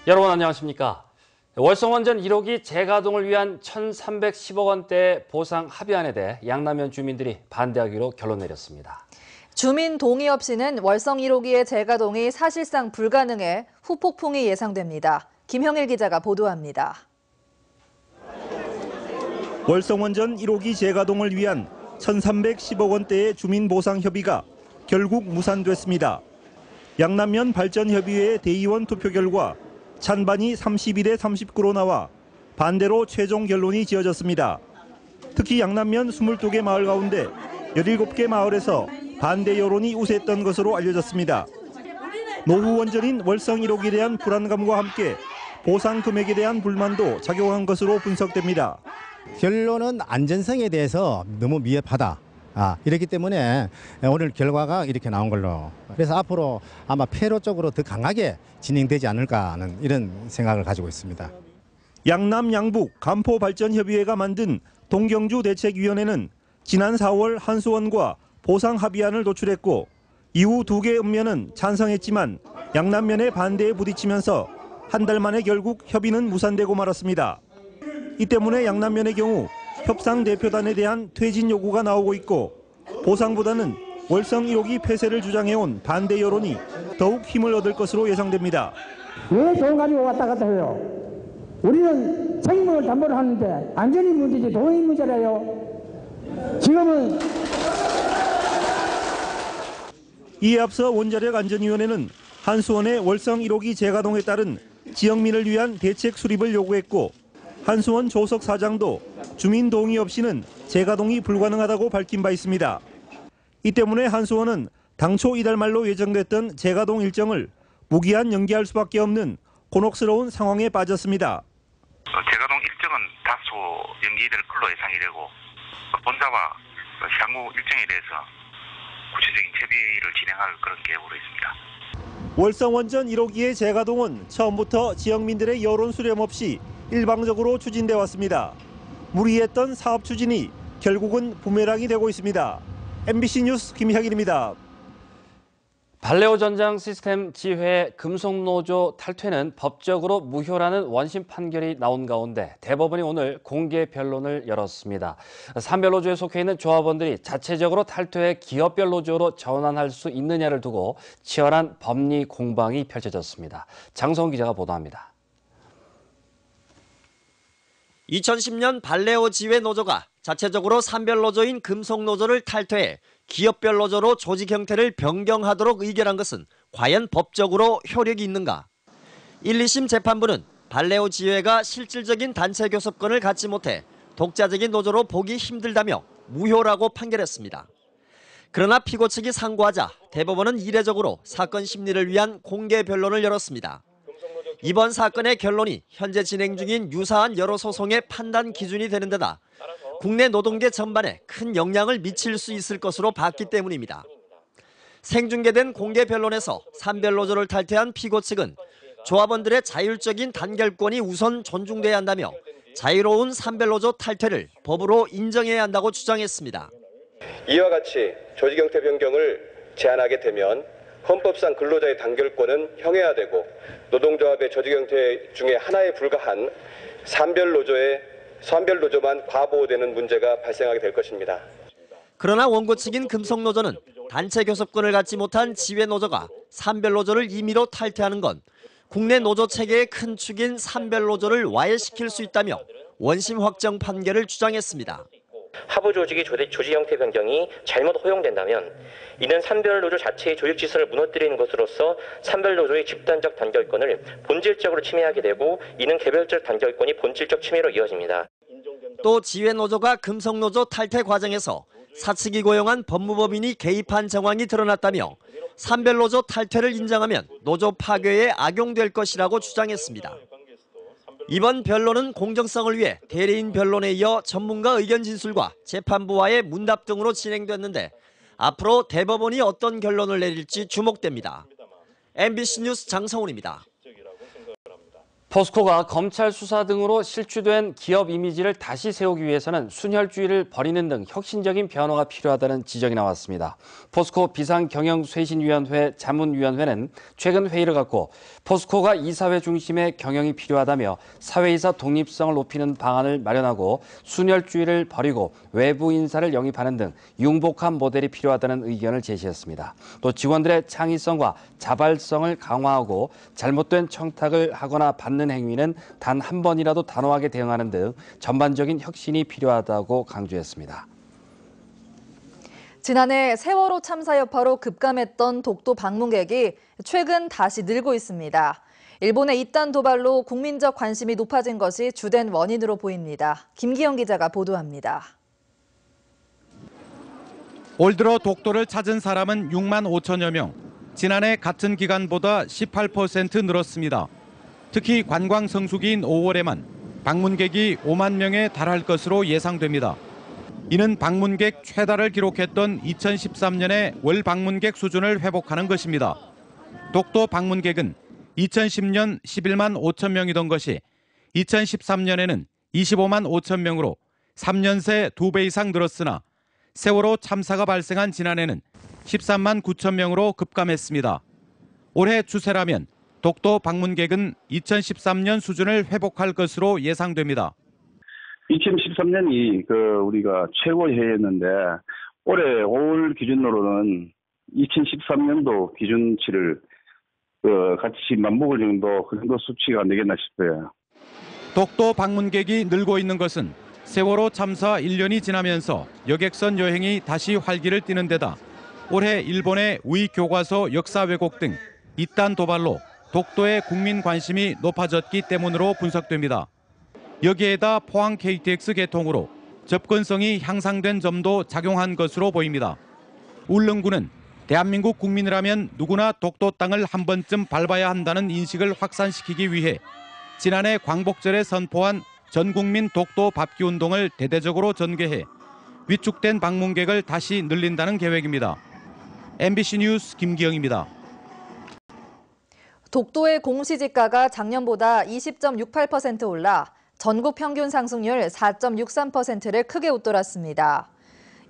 여러분 안녕하십니까? 월성원전 1호기 재가동을 위한 1,310억 원대 보상 합의안에 대해 양남면 주민들이 반대하기로 결론 내렸습니다. 주민 동의 없이는 월성 1호기의 재가동이 사실상 불가능해 후폭풍이 예상됩니다. 김형일 기자가 보도합니다. 월성원전 1호기 재가동을 위한 1,310억 원대의 주민보상 협의가 결국 무산됐습니다. 양남면 발전협의회 대의원 투표 결과 찬반이 31대 39로 나와 반대로 최종 결론이 지어졌습니다. 특히 양남면 22개 마을 가운데 17개 마을에서 반대 여론이 우세했던 것으로 알려졌습니다. 노후 원전인 월성 1호기에 대한 불안감과 함께 보상 금액에 대한 불만도 작용한 것으로 분석됩니다. 결론은 안전성에 대해서 너무 미흡하다. 이렇기 때문에 오늘 결과가 이렇게 나온 걸로. 그래서 앞으로 아마 폐로 쪽으로 더 강하게 진행되지 않을까 하는 이런 생각을 가지고 있습니다. 양남 양북 간포발전협의회가 만든 동경주 대책위원회는 지난 4월 한수원과 보상 합의안을 도출했고 이후 2개 읍면은 찬성했지만 양남면의 반대에 부딪히면서 한 달 만에 결국 협의는 무산되고 말았습니다. 이 때문에 양남면의 경우 협상 대표단에 대한 퇴진 요구가 나오고 있고 보상보다는 월성 1호기 폐쇄를 주장해온 반대 여론이 더욱 힘을 얻을 것으로 예상됩니다. 왜 돈 가지고 왔다 갔다 해요? 우리는 책임을 담보를 하는데 안전이 문제지 돈이 문제라요. 지금은 이에 앞서 원자력안전위원회는 한수원의 월성 1호기 재가동에 따른 지역민을 위한 대책 수립을 요구했고 한수원 조석 사장도 주민 동의 없이는 재가동이 불가능하다고 밝힌 바 있습니다. 이 때문에 한수원은 당초 이달 말로 예정됐던 재가동 일정을 무기한 연기할 수밖에 없는 곤혹스러운 상황에 빠졌습니다. 재가동 일정은 다소 연기될 걸로 예상이 되고 본사와 향후 일정에 대해서 구체적인 협의를 진행할 그런 계획으로 있습니다. 월성원전 1호기의 재가동은 처음부터 지역민들의 여론 수렴 없이 일방적으로 추진돼 왔습니다. 무리했던 사업 추진이 결국은 부메랑이 되고 있습니다. MBC 뉴스 김형일입니다. 발레오 전장 시스템 지회 금속노조 탈퇴는 법적으로 무효라는 원심 판결이 나온 가운데 대법원이 오늘 공개 변론을 열었습니다. 산별노조에 속해 있는 조합원들이 자체적으로 탈퇴해 기업별 노조로 전환할 수 있느냐를 두고 치열한 법리 공방이 펼쳐졌습니다. 장성훈 기자가 보도합니다. 2010년 발레오 지회 노조가 자체적으로 산별노조인 금속노조를 탈퇴해 기업별 노조로 조직 형태를 변경하도록 의결한 것은 과연 법적으로 효력이 있는가? 1, 2심 재판부는 발레오 지회가 실질적인 단체 교섭권을 갖지 못해 독자적인 노조로 보기 힘들다며 무효라고 판결했습니다. 그러나 피고 측이 상고하자 대법원은 이례적으로 사건 심리를 위한 공개 변론을 열었습니다. 이번 사건의 결론이 현재 진행 중인 유사한 여러 소송의 판단 기준이 되는 데다 국내 노동계 전반에 큰 영향을 미칠 수 있을 것으로 봤기 때문입니다. 생중계된 공개 변론에서 산별노조를 탈퇴한 피고 측은 조합원들의 자율적인 단결권이 우선 존중돼야 한다며 자유로운 산별노조 탈퇴를 법으로 인정해야 한다고 주장했습니다. 이와 같이 조직 형태 변경을 제한하게 되면 헌법상 근로자의 단결권은 형해화되고 노동조합의 조직 형태 중에 하나에 불과한 산별노조만 과보호되는 문제가 발생하게 될 것입니다. 그러나 원고 측인 금속노조는 단체 교섭권을 갖지 못한 지회노조가 산별노조를 임의로 탈퇴하는 건 국내 노조 체계의 큰 축인 산별노조를 와해시킬 수 있다며 원심 확정 판결을 주장했습니다. 하부 조직의 조직 형태 변경이 잘못 허용된다면 이는 산별노조 자체의 조직 질서를 무너뜨리는 것으로서 산별노조의 집단적 단결권을 본질적으로 침해하게 되고 이는 개별적 단결권이 본질적 침해로 이어집니다. 또 지회노조가 금속노조 탈퇴 과정에서 사측이 고용한 법무법인이 개입한 정황이 드러났다며 산별노조 탈퇴를 인정하면 노조 파괴에 악용될 것이라고 주장했습니다. 이번 변론은 공정성을 위해 대리인 변론에 이어 전문가 의견 진술과 재판부와의 문답 등으로 진행됐는데 앞으로 대법원이 어떤 결론을 내릴지 주목됩니다. MBC 뉴스 장성훈입니다. 포스코가 검찰 수사 등으로 실추된 기업 이미지를 다시 세우기 위해서는 순혈주의를 버리는 등 혁신적인 변화가 필요하다는 지적이 나왔습니다. 포스코 비상경영쇄신위원회 자문위원회는 최근 회의를 갖고 포스코가 이사회 중심의 경영이 필요하다며 사회이사 독립성을 높이는 방안을 마련하고 순혈주의를 버리고 외부 인사를 영입하는 등 융복한 모델이 필요하다는 의견을 제시했습니다. 또 직원들의 창의성과 자발성을 강화하고 잘못된 청탁을 하거나 받는 행위는 단 한 번이라도 단호하게 대응하는 등 전반적인 혁신이 필요하다고 강조했습니다. 지난해 세월호 참사 여파로 급감했던 독도 방문객이 최근 다시 늘고 있습니다. 일본의 이딴 도발로 국민적 관심이 높아진 것이 주된 원인으로 보입니다. 김기영 기자가 보도합니다. 올 들어 독도를 찾은 사람은 6만 5천여 명, 지난해 같은 기간보다 18% 늘었습니다. 특히 관광 성수기인 5월에만 방문객이 5만 명에 달할 것으로 예상됩니다. 이는 방문객 최다를 기록했던 2013년의 월 방문객 수준을 회복하는 것입니다. 독도 방문객은 2010년 11만 5천 명이던 것이 2013년에는 25만 5천 명으로 3년 새 2배 이상 늘었으나 세월호 참사가 발생한 지난해는 13만 9천 명으로 급감했습니다. 올해 추세라면 독도 방문객은 2013년 수준을 회복할 것으로 예상됩니다. 2013년이 우리가 최고 해였는데 올해 5월 기준으로는 2013년도 기준치를 같이 맞먹을 정도 그 정도 수치가 안 되겠나 싶어요. 독도 방문객이 늘고 있는 것은 세월호 참사 1년이 지나면서 여객선 여행이 다시 활기를 띠는 데다 올해 일본의 우익 교과서 역사 왜곡 등 이딴 도발로 독도의 국민 관심이 높아졌기 때문으로 분석됩니다. 여기에다 포항 KTX 개통으로 접근성이 향상된 점도 작용한 것으로 보입니다. 울릉군은 대한민국 국민이라면 누구나 독도 땅을 한 번쯤 밟아야 한다는 인식을 확산시키기 위해 지난해 광복절에 선포한 전국민 독도 밟기 운동을 대대적으로 전개해 위축된 방문객을 다시 늘린다는 계획입니다. MBC 뉴스 김기영입니다. 독도의 공시지가가 작년보다 20.68% 올라 전국 평균 상승률 4.63%를 크게 웃돌았습니다.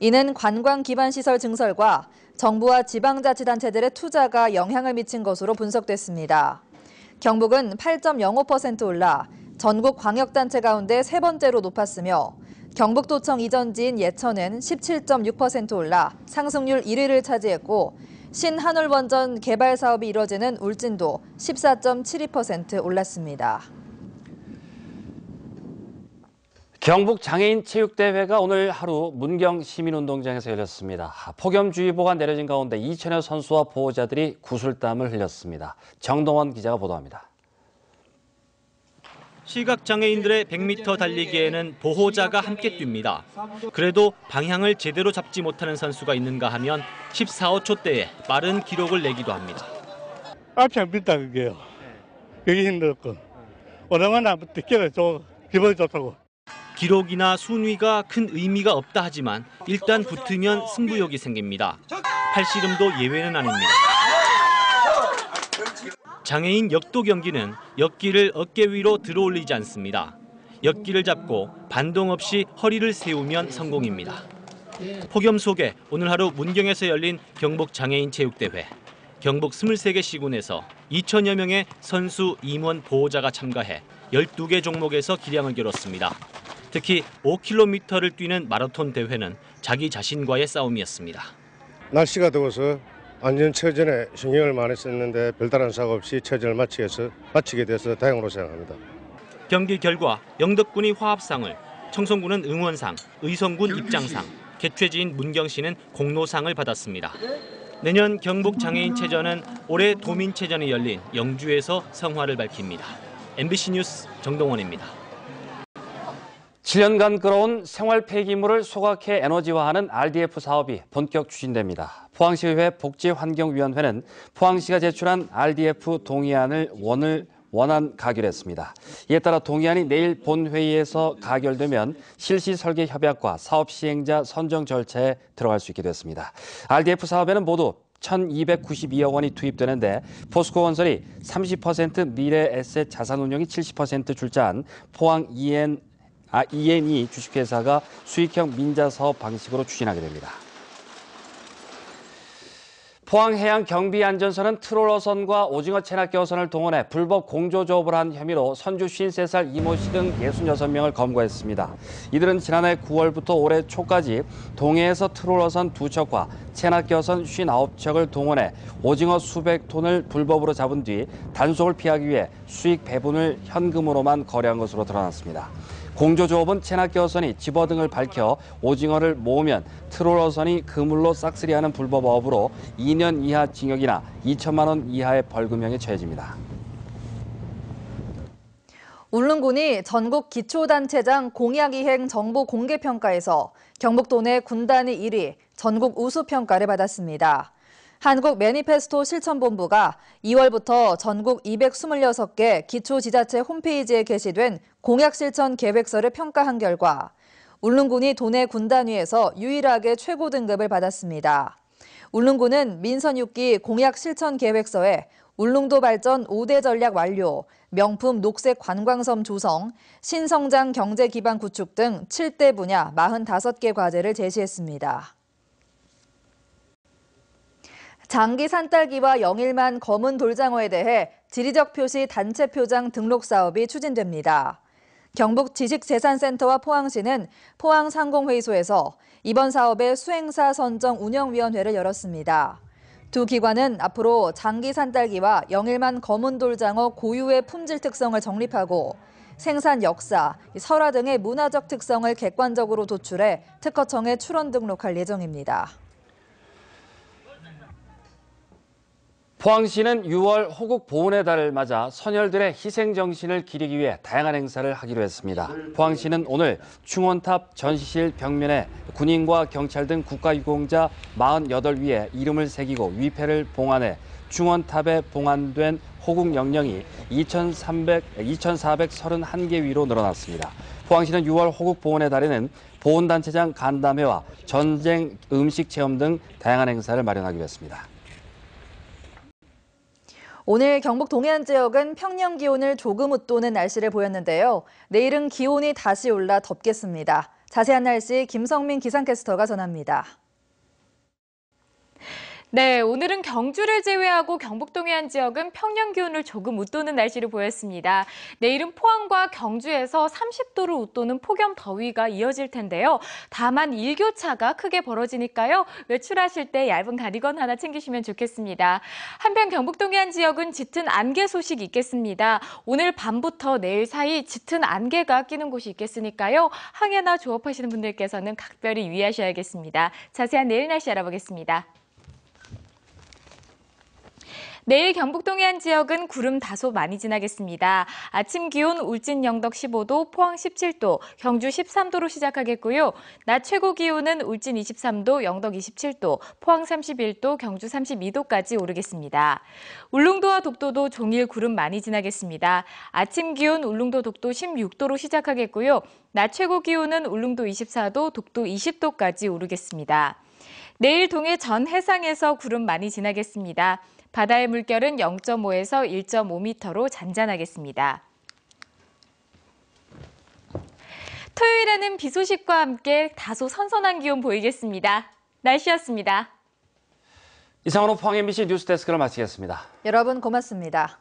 이는 관광 기반 시설 증설과 정부와 지방자치단체들의 투자가 영향을 미친 것으로 분석됐습니다. 경북은 8.05% 올라 전국 광역단체 가운데 세 번째로 높았으며 경북도청 이전지인 예천은 17.6% 올라 상승률 1위를 차지했고 신한울원전 개발 사업이 이뤄지는 울진도 14.72% 올랐습니다. 경북 장애인 체육대회가 오늘 하루 문경 시민운동장에서 열렸습니다. 폭염주의보가 내려진 가운데 2천여 선수와 보호자들이 구슬땀을 흘렸습니다. 정동원 기자가 보도합니다. 시각장애인들의 100m 달리기에는 보호자가 함께 뜁니다. 그래도 방향을 제대로 잡지 못하는 선수가 있는가 하면 14.5초대에 빠른 기록을 내기도 합니다. 앞이 안 빈다 그게요. 그게 힘들었고 오랜만에 안 붙기가 기분이 좋다고. 기록이나 순위가 큰 의미가 없다 하지만 일단 붙으면 승부욕이 생깁니다. 팔씨름도 예외는 아닙니다. 장애인 역도 경기는 역기를 어깨 위로 들어올리지 않습니다. 역기를 잡고 반동 없이 허리를 세우면 성공입니다. 폭염 속에 오늘 하루 문경에서 열린 경북 장애인 체육대회. 경북 23개 시군에서 2천여 명의 선수, 임원, 보호자가 참가해 12개 종목에서 기량을 겨뤘습니다. 특히 5km를 뛰는 마라톤 대회는 자기 자신과의 싸움이었습니다. 날씨가 더워서 안전체전에 신경을 많이 썼는데 별다른 사고 없이 체전을 마치게 돼서 다행으로 생각합니다. 경기 결과 영덕군이 화합상을, 청송군은 응원상, 의성군 입장상, 개최지인 문경시는 공로상을 받았습니다. 내년 경북 장애인체전은 올해 도민체전이 열린 영주에서 성화를 밝힙니다. MBC 뉴스 정동원입니다. 7년간 끌어온 생활 폐기물을 소각해 에너지화하는 RDF 사업이 본격 추진됩니다. 포항시의회 복지환경위원회는 포항시가 제출한 RDF 동의안을 원안 가결했습니다. 이에 따라 동의안이 내일 본회의에서 가결되면 실시 설계 협약과 사업 시행자 선정 절차에 들어갈 수 있게 됐습니다. RDF 사업에는 모두 1,292억 원이 투입되는데 포스코건설이 30% 미래에셋 자산운용이 70% 출자한 포항 ENE 주식회사가 수익형 민자사업 방식으로 추진하게 됩니다. 포항해양경비안전선은 트롤어선과 오징어 체납기어선을 동원해 불법 공조조업을 한 혐의로 선주 53살 이모 씨 등 66명을 검거했습니다. 이들은 지난해 9월부터 올해 초까지 동해에서 트롤어선 2척과 체납기어선 59척을 동원해 오징어 수백 톤을 불법으로 잡은 뒤 단속을 피하기 위해 수익 배분을 현금으로만 거래한 것으로 드러났습니다. 공조조업은 체납기어선이 집어등을 밝혀 오징어를 모으면 트롤어선이 그물로 싹쓸이하는 불법 어업으로 2년 이하 징역이나 2천만 원 이하의 벌금형에 처해집니다. 울릉군이 전국 기초단체장 공약이행 정보 공개평가에서 경북도 내 군단위 1위, 전국 우수평가를 받았습니다. 한국 매니페스토 실천본부가 2월부터 전국 226개 기초지자체 홈페이지에 게시된 공약실천 계획서를 평가한 결과 울릉군이 도내 군단위에서 유일하게 최고 등급을 받았습니다. 울릉군은 민선 6기 공약실천 계획서에 울릉도 발전 5대 전략 완료, 명품 녹색 관광섬 조성, 신성장 경제 기반 구축 등 7대 분야 45개 과제를 제시했습니다. 장기 산딸기와 영일만 검은 돌장어에 대해 지리적 표시 단체 표장 등록 사업이 추진됩니다. 경북 지식재산센터와 포항시는 포항상공회의소에서 이번 사업의 수행사 선정 운영위원회를 열었습니다. 두 기관은 앞으로 장기 산딸기와 영일만 검은 돌장어 고유의 품질 특성을 정립하고 생산 역사, 설화 등의 문화적 특성을 객관적으로 도출해 특허청에 출원 등록할 예정입니다. 포항시는 6월 호국 보훈의 달을 맞아 선열들의 희생 정신을 기리기 위해 다양한 행사를 하기로 했습니다. 포항시는 오늘 충원탑 전시실 벽면에 군인과 경찰 등 국가유공자 48위의 이름을 새기고 위패를 봉안해 충원탑에 봉안된 호국 영령이 2,431개 위로 늘어났습니다. 포항시는 6월 호국 보훈의 달에는 보훈단체장 간담회와 전쟁 음식 체험 등 다양한 행사를 마련하기로 했습니다. 오늘 경북 동해안 지역은 평년 기온을 조금 웃도는 날씨를 보였는데요. 내일은 기온이 다시 올라 덥겠습니다. 자세한 날씨 김성민 기상캐스터가 전합니다. 네, 오늘은 경주를 제외하고 경북 동해안 지역은 평년 기온을 조금 웃도는 날씨를 보였습니다. 내일은 포항과 경주에서 30도를 웃도는 폭염 더위가 이어질 텐데요. 다만 일교차가 크게 벌어지니까요. 외출하실 때 얇은 가디건 하나 챙기시면 좋겠습니다. 한편 경북 동해안 지역은 짙은 안개 소식이 있겠습니다. 오늘 밤부터 내일 사이 짙은 안개가 끼는 곳이 있겠으니까요. 항해나 조업하시는 분들께서는 각별히 유의하셔야겠습니다. 자세한 내일 날씨 알아보겠습니다. 내일 경북 동해안 지역은 구름 다소 많이 지나겠습니다. 아침 기온 울진 영덕 15도, 포항 17도, 경주 13도로 시작하겠고요. 낮 최고 기온은 울진 23도, 영덕 27도, 포항 31도, 경주 32도까지 오르겠습니다. 울릉도와 독도도 종일 구름 많이 지나겠습니다. 아침 기온 울릉도 독도 16도로 시작하겠고요. 낮 최고 기온은 울릉도 24도, 독도 20도까지 오르겠습니다. 내일 동해 전 해상에서 구름 많이 지나겠습니다. 바다의 물결은 0.5에서 1.5m로 잔잔하겠습니다. 토요일에는 비 소식과 함께 다소 선선한 기온 보이겠습니다. 날씨였습니다. 이상으로 포항 MBC 뉴스데스크를 마치겠습니다. 여러분 고맙습니다.